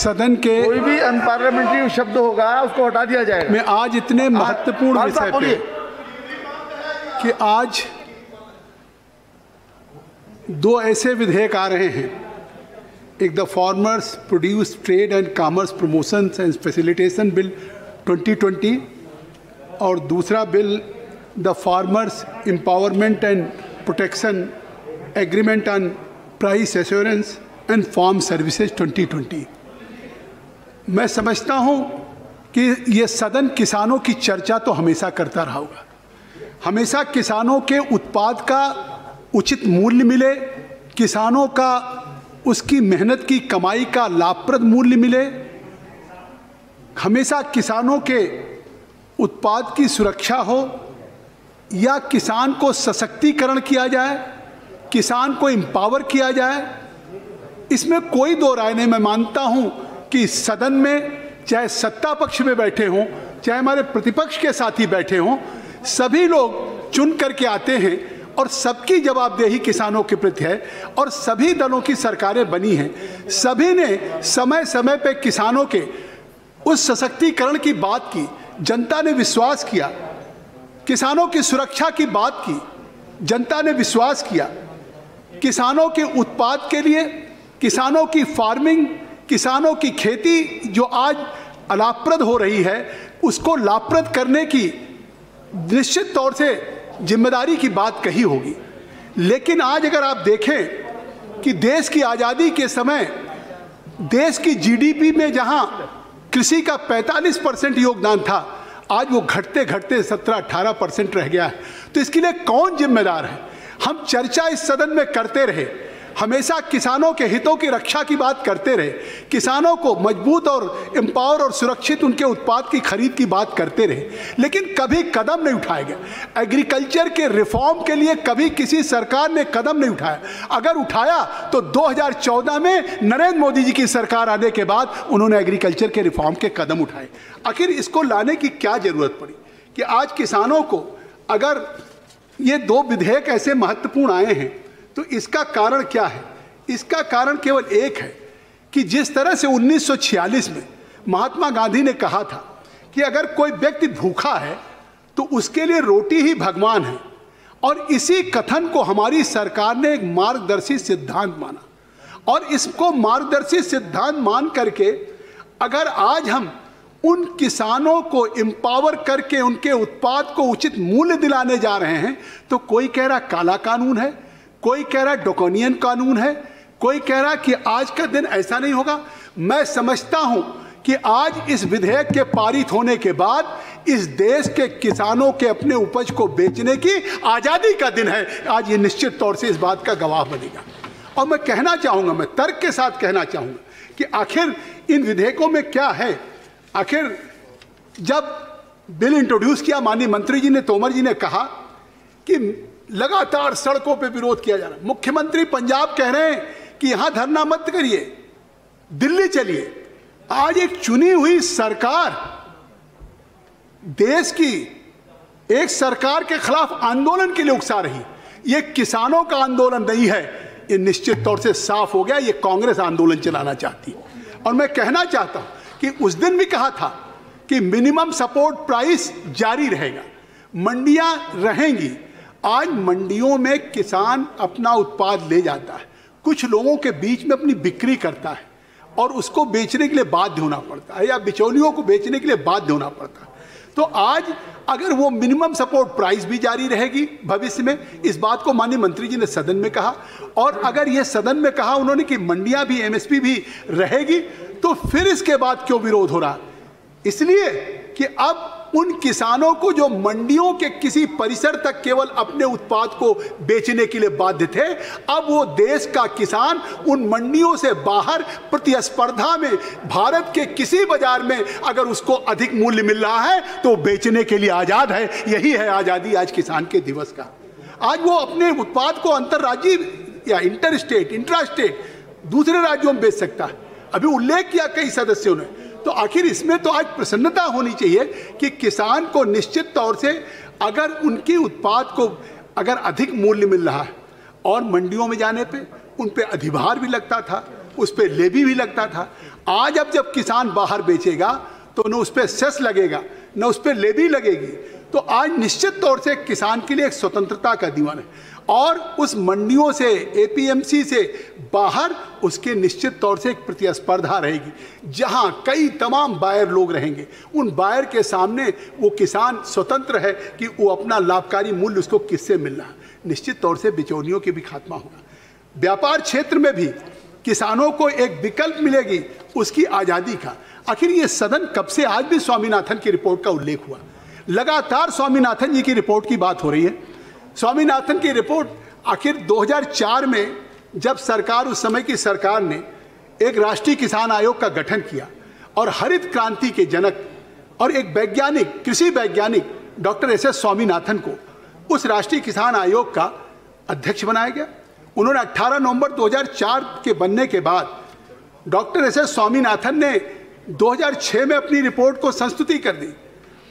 सदन के कोई भी अनपार्लियामेंट्री शब्द होगा उसको हटा दिया जाएगा। मैं आज इतने महत्वपूर्ण विषय पे कि आज दो ऐसे विधेयक आ रहे हैं, एक the farmers produce trade and commerce promotion and facilitation bill 2020 और दूसरा bill the farmers empowerment and protection agreement on price assurance and farm services 2020। मैं समझता हूं कि ये सदन किसानों की चर्चा तो हमेशा करता रहा होगा, हमेशा किसानों के उत्पाद का उचित मूल्य मिले, किसानों का उसकी मेहनत की कमाई का लाभप्रद मूल्य मिले, हमेशा किसानों के उत्पाद की सुरक्षा हो या किसान को सशक्तिकरण किया जाए, किसान को एम्पावर किया जाए, इसमें कोई दो राय नहीं। मैं मानता हूं कि सदन में चाहे सत्ता पक्ष में बैठे हों चाहे हमारे प्रतिपक्ष के साथी बैठे हों, सभी लोग चुन करके आते हैं और सबकी जवाबदेही किसानों के प्रति है और सभी दलों की सरकारें बनी हैं। सभी ने समय समय पे किसानों के उस सशक्तिकरण की बात की, जनता ने विश्वास किया, किसानों की सुरक्षा की बात की, जनता ने विश्वास किया, किसानों के उत्पाद के लिए, किसानों की फार्मिंग, किसानों की खेती जो आज अलाभप्रद हो रही है उसको लाभप्रद करने की निश्चित तौर से जिम्मेदारी की बात कही होगी। लेकिन आज अगर आप देखें कि देश की आज़ादी के समय देश की जीडीपी में जहां कृषि का 45% योगदान था, आज वो घटते घटते 17-18% रह गया है। तो इसके लिए कौन जिम्मेदार है? हम चर्चा इस सदन में करते रहे, हमेशा किसानों के हितों की रक्षा की बात करते रहे, किसानों को मजबूत और एम्पावर और सुरक्षित उनके उत्पाद की खरीद की बात करते रहे, लेकिन कभी कदम नहीं उठाए गए। एग्रीकल्चर के रिफॉर्म के लिए कभी किसी सरकार ने कदम नहीं उठाया। अगर उठाया तो 2014 में नरेंद्र मोदी जी की सरकार आने के बाद उन्होंने एग्रीकल्चर के रिफॉर्म के कदम उठाए। आखिर इसको लाने की क्या जरूरत पड़ी कि आज किसानों को, अगर ये दो विधेयक ऐसे महत्वपूर्ण आए हैं तो इसका कारण क्या है? इसका कारण केवल एक है कि जिस तरह से 1946 में महात्मा गांधी ने कहा था कि अगर कोई व्यक्ति भूखा है तो उसके लिए रोटी ही भगवान है, और इसी कथन को हमारी सरकार ने एक मार्गदर्शी सिद्धांत माना और इसको मार्गदर्शी सिद्धांत मान करके अगर आज हम उन किसानों को एम्पावर करके उनके उत्पाद को उचित मूल्य दिलाने जा रहे हैं तो कोई कह रहा काला कानून है, कोई कह रहा ड्रैकोनियन कानून है, कोई कह रहा कि आज का दिन ऐसा नहीं होगा। मैं समझता हूं कि आज इस विधेयक के पारित होने के बाद इस देश के किसानों के अपने उपज को बेचने की आज़ादी का दिन है। आज ये निश्चित तौर से इस बात का गवाह बनेगा। और मैं कहना चाहूँगा, मैं तर्क के साथ कहना चाहूँगा कि आखिर इन विधेयकों में क्या है। आखिर जब बिल इंट्रोड्यूस किया, माननीय मंत्री जी ने, तोमर जी ने कहा कि लगातार सड़कों पे विरोध किया जा रहा है। मुख्यमंत्री पंजाब कह रहे हैं कि यहां धरना मत करिए, दिल्ली चलिए। आज एक चुनी हुई सरकार देश की एक सरकार के खिलाफ आंदोलन के लिए उकसा रही। ये किसानों का आंदोलन नहीं है, ये निश्चित तौर से साफ हो गया, ये कांग्रेस आंदोलन चलाना चाहती है। और मैं कहना चाहता हूं कि उस दिन भी कहा था कि मिनिमम सपोर्ट प्राइस जारी रहेगा, मंडियां रहेंगी। आज मंडियों में किसान अपना उत्पाद ले जाता है, कुछ लोगों के बीच में अपनी बिक्री करता है और उसको बेचने के लिए बाध्य होना पड़ता है या बिचौलियों को बेचने के लिए बाध्य होना पड़ता है। तो आज अगर वो मिनिमम सपोर्ट प्राइस भी जारी रहेगी भविष्य में, इस बात को माननीय मंत्री जी ने सदन में कहा, और अगर ये सदन में कहा उन्होंने कि मंडियां भी, एमएसपी भी रहेगी, तो फिर इसके बाद क्यों विरोध हो रहा? इसलिए कि अब उन किसानों को जो मंडियों के किसी परिसर तक केवल अपने उत्पाद को बेचने के लिए बाध्य थे, अब वो देश का किसान उन मंडियों से बाहर प्रतिस्पर्धा में भारत के किसी बाजार में अगर उसको अधिक मूल्य मिल रहा है तो बेचने के लिए आजाद है। यही है आजादी आज किसान के दिवस का। आज वो अपने उत्पाद को अंतर्राज्यीय या इंटर स्टेट, इंट्रा स्टेट दूसरे राज्यों में बेच सकता है। अभी उल्लेख किया कई सदस्यों ने, तो आखिर इसमें तो आज प्रसन्नता होनी चाहिए कि किसान को निश्चित तौर से अगर उनके उत्पाद को अगर अधिक मूल्य मिल रहा है और मंडियों में जाने पे उन पे अधिभार भी लगता था, उस पर लेवी भी लगता था। आज अब जब किसान बाहर बेचेगा तो न उस पर सेस लगेगा न उस पर लेवी लगेगी। तो आज निश्चित तौर से किसान के लिए एक स्वतंत्रता का दीवान है और उस मंडियों से, एपीएमसी से बाहर उसके निश्चित तौर से एक प्रतिस्पर्धा रहेगी जहां कई तमाम बायर लोग रहेंगे। उन बायर के सामने वो किसान स्वतंत्र है कि वो अपना लाभकारी मूल्य उसको किससे मिल रहा है। निश्चित तौर से बिचौलियों के भी खात्मा होगा। व्यापार क्षेत्र में भी किसानों को एक विकल्प मिलेगी उसकी आज़ादी का। आखिर ये सदन कब से, आज भी स्वामीनाथन की रिपोर्ट का उल्लेख हुआ, लगातार स्वामीनाथन जी की रिपोर्ट की बात हो रही है। स्वामीनाथन की रिपोर्ट आखिर 2004 में जब सरकार, उस समय की सरकार ने एक राष्ट्रीय किसान आयोग का गठन किया और हरित क्रांति के जनक और एक वैज्ञानिक, कृषि वैज्ञानिक डॉक्टर एस.एस. स्वामीनाथन को उस राष्ट्रीय किसान आयोग का अध्यक्ष बनाया गया। उन्होंने 18 नवंबर 2004 के बनने के बाद डॉक्टर एस.एस. स्वामीनाथन ने 2006 में अपनी रिपोर्ट को संस्तुति कर दी,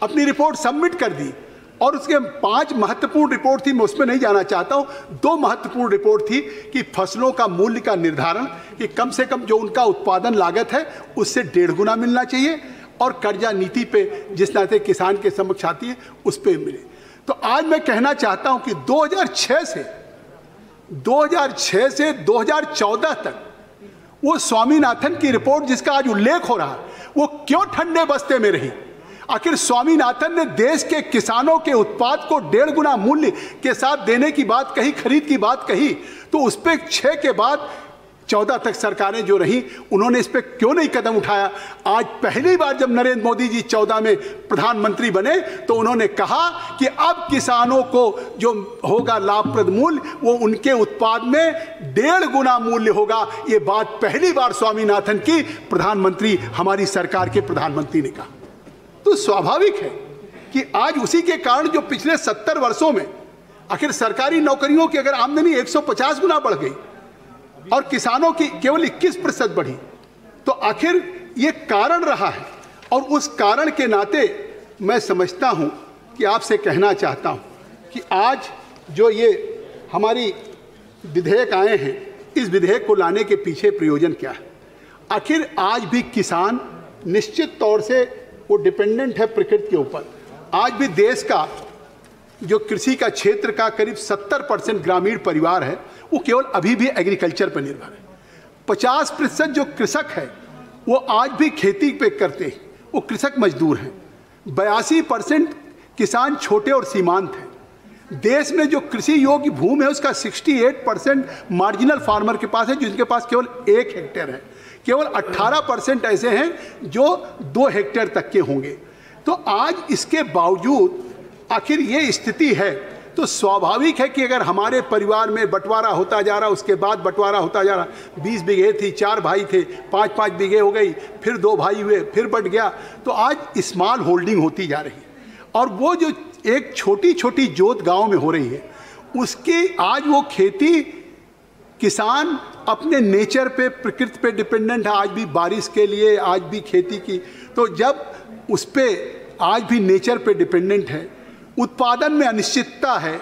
अपनी रिपोर्ट सबमिट कर दी और उसके 5 महत्वपूर्ण रिपोर्ट थी। मैं उसमें नहीं जाना चाहता हूँ। 2 महत्वपूर्ण रिपोर्ट थी कि फसलों का मूल्य का निर्धारण, कि कम से कम जो उनका उत्पादन लागत है उससे 1.5 गुना मिलना चाहिए, और कर्जा नीति पे जिस नाते किसान के समक्ष आती है उस पर मिले। तो आज मैं कहना चाहता हूँ कि 2006 से 2014 तक वो स्वामीनाथन की रिपोर्ट जिसका आज उल्लेख हो रहा है वो क्यों ठंडे बस्ते में रही। आखिर स्वामीनाथन ने देश के किसानों के उत्पाद को 1.5 गुना मूल्य के साथ देने की बात कही, खरीद की बात कही, तो उस पर 6 के बाद 14 तक सरकारें जो रहीं उन्होंने इस पर क्यों नहीं कदम उठाया। आज पहली बार जब नरेंद्र मोदी जी 14 में प्रधानमंत्री बने तो उन्होंने कहा कि अब किसानों को जो होगा लाभप्रद मूल्य वो उनके उत्पाद में 1.5 गुना मूल्य होगा। ये बात पहली बार स्वामीनाथन की प्रधानमंत्री, हमारी सरकार के प्रधानमंत्री ने कहा। तो स्वाभाविक है कि आज उसी के कारण जो पिछले 70 वर्षों में आखिर सरकारी नौकरियों की अगर आमदनी 150 गुना बढ़ गई और किसानों की केवल 21% बढ़ी, तो आखिर ये कारण रहा है। और उस कारण के नाते मैं समझता हूं कि आपसे कहना चाहता हूं कि आज जो ये हमारी विधेयक आए हैं, इस विधेयक को लाने के पीछे प्रयोजन क्या है। आखिर आज भी किसान निश्चित तौर से वो डिपेंडेंट है प्रकृति के ऊपर। आज भी देश का जो कृषि का क्षेत्र का करीब 70% ग्रामीण परिवार है वो केवल अभी भी एग्रीकल्चर पर निर्भर है। 50% जो कृषक है वो आज भी खेती पे करते हैं, वो कृषक मजदूर हैं। 82% किसान छोटे और सीमांत हैं। देश में जो कृषि योग्य भूमि है उसका 68% मार्जिनल फार्मर के पास है, जिनके पास केवल 1 हेक्टेयर है। केवल 18% ऐसे हैं जो 2 हेक्टेयर तक के होंगे। तो आज इसके बावजूद आखिर ये स्थिति है, तो स्वाभाविक है कि अगर हमारे परिवार में बंटवारा होता जा रहा, उसके बाद बंटवारा होता जा रहा, 20 बीघे थी, 4 भाई थे, 5-5 बीघे हो गई, फिर 2 भाई हुए, फिर बंट गया, तो आज स्मॉल होल्डिंग होती जा रही है। और वो जो एक छोटी छोटी जोत गांव में हो रही है उसकी आज वो खेती, किसान अपने नेचर पे, प्रकृति पे डिपेंडेंट है। आज भी बारिश के लिए, आज भी खेती की, तो जब उस पर आज भी नेचर पे डिपेंडेंट है, उत्पादन में अनिश्चितता है,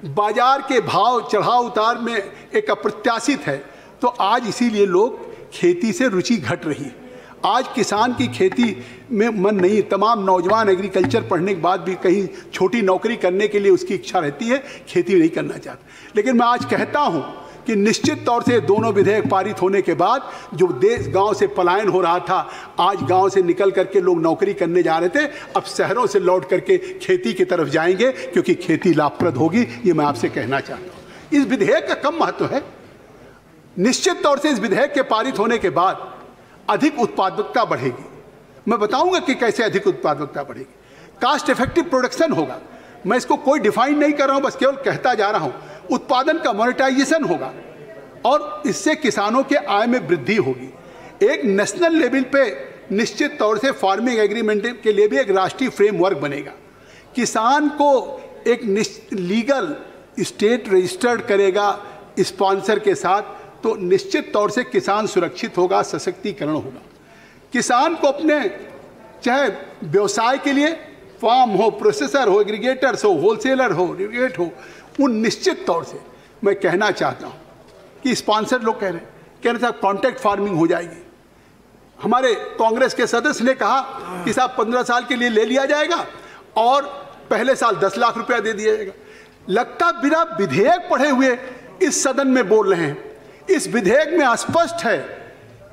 बाजार के भाव चढ़ाव उतार में एक अप्रत्याशित है, तो आज इसीलिए लोग खेती से रुचि घट रही है। आज किसान की खेती में मन नहीं। तमाम नौजवान एग्रीकल्चर पढ़ने के बाद भी कहीं छोटी नौकरी करने के लिए उसकी इच्छा रहती है, खेती नहीं करना चाहता। लेकिन मैं आज कहता हूं कि निश्चित तौर से दोनों विधेयक पारित होने के बाद जो देश गांव से पलायन हो रहा था, आज गांव से निकल करके लोग नौकरी करने जा रहे थे, अब शहरों से लौट करके खेती की तरफ जाएंगे, क्योंकि खेती लाभप्रद होगी। ये मैं आपसे कहना चाहता हूं। इस विधेयक का कम महत्व है। निश्चित तौर से इस विधेयक के पारित होने के बाद अधिक उत्पादकता बढ़ेगी। मैं बताऊंगा कि कैसे अधिक उत्पादकता बढ़ेगी। कास्ट इफेक्टिव प्रोडक्शन होगा। मैं इसको कोई डिफाइन नहीं कर रहा हूं, बस केवल कहता जा रहा हूं। उत्पादन का मोनेटाइजेशन होगा और इससे किसानों के आय में वृद्धि होगी। एक नेशनल लेवल पे निश्चित तौर से फार्मिंग एग्रीमेंट के लिए भी एक राष्ट्रीय फ्रेमवर्क बनेगा। किसान को एक लीगल स्टेट रजिस्टर्ड करेगा स्पॉन्सर के साथ, तो निश्चित तौर से किसान सुरक्षित होगा, सशक्तिकरण होगा। किसान को अपने चाहे व्यवसाय के लिए फार्म हो, प्रोसेसर हो, एग्रीगेटर्स हो, होलसेलर हो, रिटेलर हो, उन निश्चित तौर से मैं कहना चाहता हूं कि स्पॉन्सर लोग कह रहे हैं कहने साहब कॉन्ट्रैक्ट फार्मिंग हो जाएगी। हमारे कांग्रेस के सदस्य ने कहा कि साहब 15 साल के लिए ले लिया जाएगा और पहले साल 10 लाख रुपया दे दिया जाएगा। लगता बिना विधेयक पढ़े हुए इस सदन में बोल रहे हैं। इस विधेयक में स्पष्ट है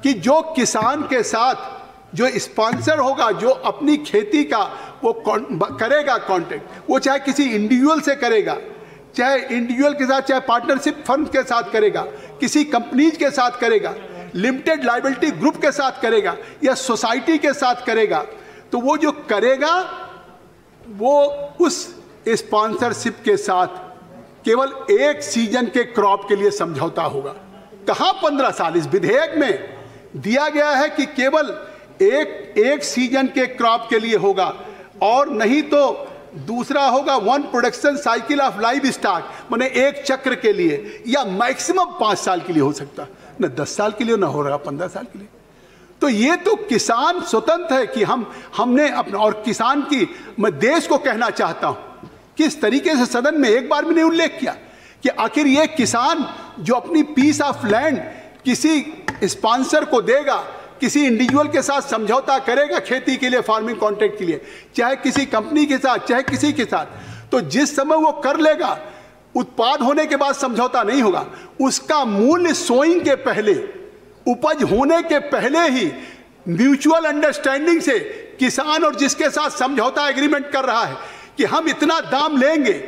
कि जो किसान के साथ जो स्पॉन्सर होगा, जो अपनी खेती का वो करेगा कॉन्ट्रैक्ट, वो चाहे किसी इंडिविजुअल से करेगा, चाहे इंडिविजुअल के साथ, चाहे पार्टनरशिप फर्म के साथ करेगा, किसी कंपनीज के साथ करेगा, लिमिटेड लायबिलिटी ग्रुप के साथ करेगा या सोसाइटी के साथ करेगा, तो वो जो करेगा वो उस स्पॉन्सरशिप के साथ केवल एक सीजन के क्रॉप के लिए समझौता होगा। कहाँ 15 साल? इस विधेयक में दिया गया है कि केवल एक सीजन के क्रॉप के लिए होगा, और नहीं तो दूसरा होगा 1 production cycle of live stock, माने एक चक्र के लिए, या मैक्सिमम 5 साल के लिए हो सकता, न 10 साल के लिए, ना हो रहा 15 साल के लिए। तो ये तो किसान स्वतंत्र है कि हमने अपना, और किसान की मैं देश को कहना चाहता हूं कि इस तरीके से सदन में एक बार भी नहीं उल्लेख किया कि आखिर ये किसान जो अपनी पीस ऑफ लैंड किसी स्पॉन्सर को देगा, किसी इंडिविजुअल के साथ समझौता करेगा खेती के लिए, फार्मिंग कॉन्ट्रैक्ट के लिए, चाहे किसी कंपनी के साथ, चाहे किसी के साथ, तो जिस समय वो कर लेगा, उत्पाद होने के बाद समझौता नहीं होगा। उसका मूल्य सोइंग के पहले, उपज होने के पहले ही म्यूचुअल अंडरस्टैंडिंग से किसान और जिसके साथ समझौता एग्रीमेंट कर रहा है कि हम इतना दाम लेंगे,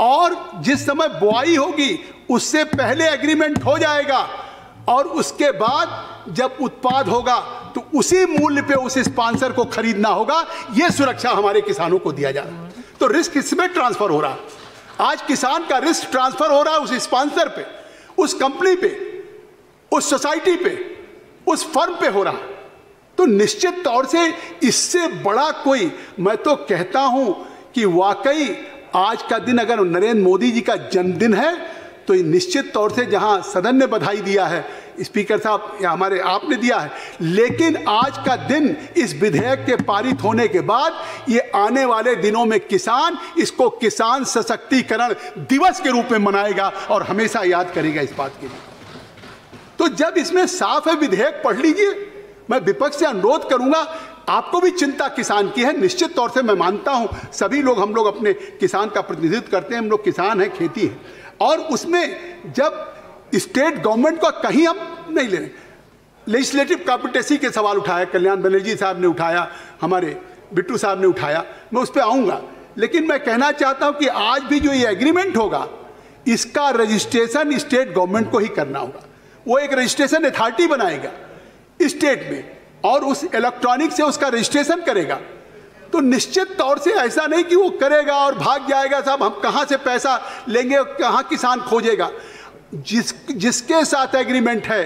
और जिस समय बुआई होगी उससे पहले एग्रीमेंट हो जाएगा, और उसके बाद जब उत्पाद होगा तो उसी मूल्य पे उस स्पॉन्सर को खरीदना होगा। यह सुरक्षा हमारे किसानों को दिया जा रहा है। तो रिस्क इसमें ट्रांसफर हो रहा है। आज किसान का रिस्क ट्रांसफर हो रहा है उस स्पॉन्सर पे, उस कंपनी पे, उस सोसाइटी पे, उस फर्म पे हो रहा है। तो निश्चित तौर से इससे बड़ा कोई, मैं तो कहता हूं कि वाकई आज का दिन अगर नरेंद्र मोदी जी का जन्मदिन है तो निश्चित तौर से जहां सदन ने बधाई दिया है, स्पीकर साहब या हमारे आपने दिया है, लेकिन आज का दिन इस विधेयक के पारित होने के बाद ये आने वाले दिनों में किसान इसको किसान सशक्तिकरण दिवस के रूप में मनाएगा और हमेशा याद करेगा इस बात के लिए। तो जब इसमें साफ है विधेयक पढ़ लीजिए। मैं विपक्ष से अनुरोध करूंगा, आपको भी चिंता किसान की है, निश्चित तौर से मैं मानता हूं, सभी लोग, हम लोग अपने किसान का प्रतिनिधित्व करते हैं, हम लोग किसान हैं, खेती है, और उसमें जब स्टेट गवर्नमेंट को कहीं हम नहीं ले रहे, लेजिस्लेटिव कॉम्पिटेंसी के सवाल उठाया, कल्याण बनर्जी साहब ने उठाया, हमारे बिट्टू साहब ने उठाया, मैं उस पर आऊँगा, लेकिन मैं कहना चाहता हूँ कि आज भी जो ये एग्रीमेंट होगा इसका रजिस्ट्रेशन स्टेट गवर्नमेंट को ही करना होगा। वो एक रजिस्ट्रेशन अथॉरिटी बनाएगा स्टेट में और उस इलेक्ट्रॉनिक से उसका रजिस्ट्रेशन करेगा। तो निश्चित तौर से ऐसा नहीं कि वो करेगा और भाग जाएगा, साहब हम कहाँ से पैसा लेंगे, कहाँ किसान खोजेगा। जिसके साथ एग्रीमेंट है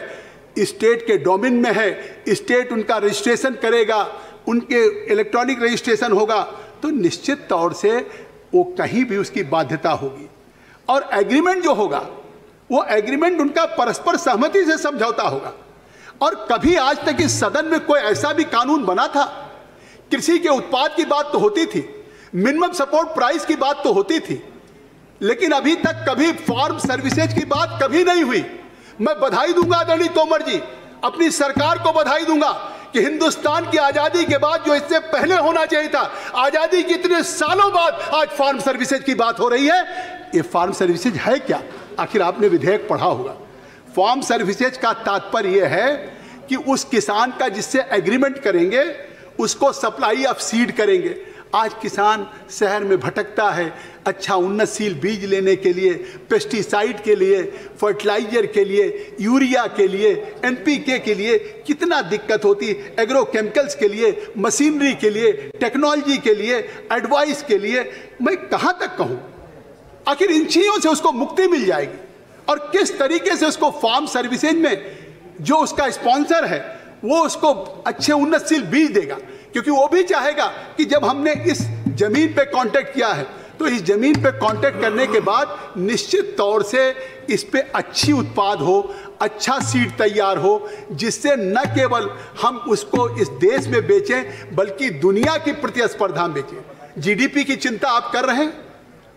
स्टेट के डोमेन में है, स्टेट उनका रजिस्ट्रेशन करेगा, उनके इलेक्ट्रॉनिक रजिस्ट्रेशन होगा, तो निश्चित तौर से वो कहीं भी उसकी बाध्यता होगी। और एग्रीमेंट जो होगा वो एग्रीमेंट उनका परस्पर सहमति से समझौता होगा। और कभी आज तक इस सदन में कोई ऐसा भी कानून बना था? कृषि के उत्पाद की बात तो होती थी, मिनिमम सपोर्ट प्राइस की बात तो होती थी, लेकिन अभी तक कभी फार्म सर्विसेज की बात कभी नहीं हुई। मैं बधाई दूंगा आदरणीय तोमर जी, अपनी सरकार को बधाई दूंगा कि हिंदुस्तान की आजादी के बाद जो इससे पहले होना चाहिए था, आजादी के इतने सालों बाद आज फार्म सर्विसेज की बात हो रही है। ये फार्म सर्विसेज है क्या? आखिर आपने विधेयक पढ़ा होगा। फार्म सर्विसेज का तात्पर्य यह है कि उस किसान का जिससे एग्रीमेंट करेंगे उसको सप्लाई ऑफ सीड करेंगे। आज किसान शहर में भटकता है अच्छा उन्नतशील बीज लेने के लिए, पेस्टिसाइड के लिए, फर्टिलाइजर के लिए, यूरिया के लिए, एनपीके के लिए कितना दिक्कत होती है, एग्रोकेमिकल्स के लिए, मशीनरी के लिए, टेक्नोलॉजी के लिए, एडवाइस के लिए। मैं कहाँ तक कहूँ? आखिर इन चीज़ों से उसको मुक्ति मिल जाएगी। और किस तरीके से उसको फार्म सर्विसेज में जो उसका स्पॉन्सर है वो उसको अच्छे उन्नतशील बीज देगा, क्योंकि वो भी चाहेगा कि जब हमने इस जमीन पे कांटेक्ट किया है तो इस जमीन पे कांटेक्ट करने के बाद निश्चित तौर से इस पे अच्छी उत्पाद हो, अच्छा सीड तैयार हो, जिससे न केवल हम उसको इस देश में बेचें बल्कि दुनिया की प्रतिस्पर्धा में बेचें। जीडीपी की चिंता आप कर रहे हैं,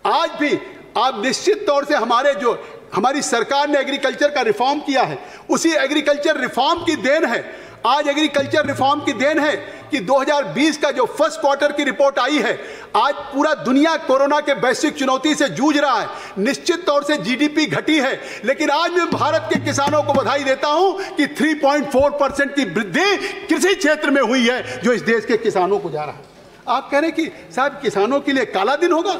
आज भी आप निश्चित तौर से हमारे जो हमारी सरकार ने एग्रीकल्चर का रिफॉर्म किया है, उसी एग्रीकल्चर रिफॉर्म की देन है, आज एग्रीकल्चर रिफॉर्म की देन है कि 2020 का जो फर्स्ट क्वार्टर की रिपोर्ट आई है, आज पूरा दुनिया कोरोना के वैश्विक चुनौती से जूझ रहा है। निश्चित तौर से जीडीपी घटी है, लेकिन आज मैं भारत के किसानों को बधाई देता हूं कि 3.4% की वृद्धि कृषि क्षेत्र में हुई है, जो इस देश के किसानों को जा रहा है। आप कह रहे हैं कि साहब किसानों के लिए काला दिन होगा,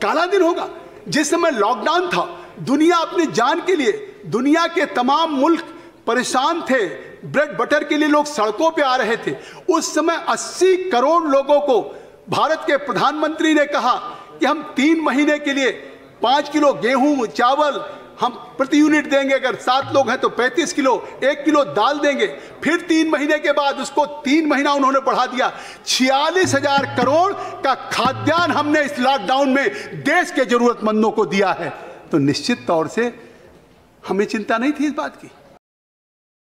काला दिन होगा। जिस समय लॉकडाउन था, दुनिया अपनी जान के लिए, दुनिया के तमाम मुल्क परेशान थे, ब्रेड बटर के लिए लोग सड़कों पे आ रहे थे। उस समय 80 करोड़ लोगों को भारत के प्रधानमंत्री ने कहा कि हम 3 महीने के लिए 5 किलो गेहूं चावल हम प्रति यूनिट देंगे, अगर 7 लोग हैं तो 35 किलो, 1 किलो दाल देंगे। फिर 3 महीने के बाद उसको 3 महीना उन्होंने बढ़ा दिया। 46,000 करोड़ का खाद्यान्न हमने इस लॉकडाउन में देश के जरूरतमंदों को दिया है। तो निश्चित तौर से हमें चिंता नहीं थी इस बात की।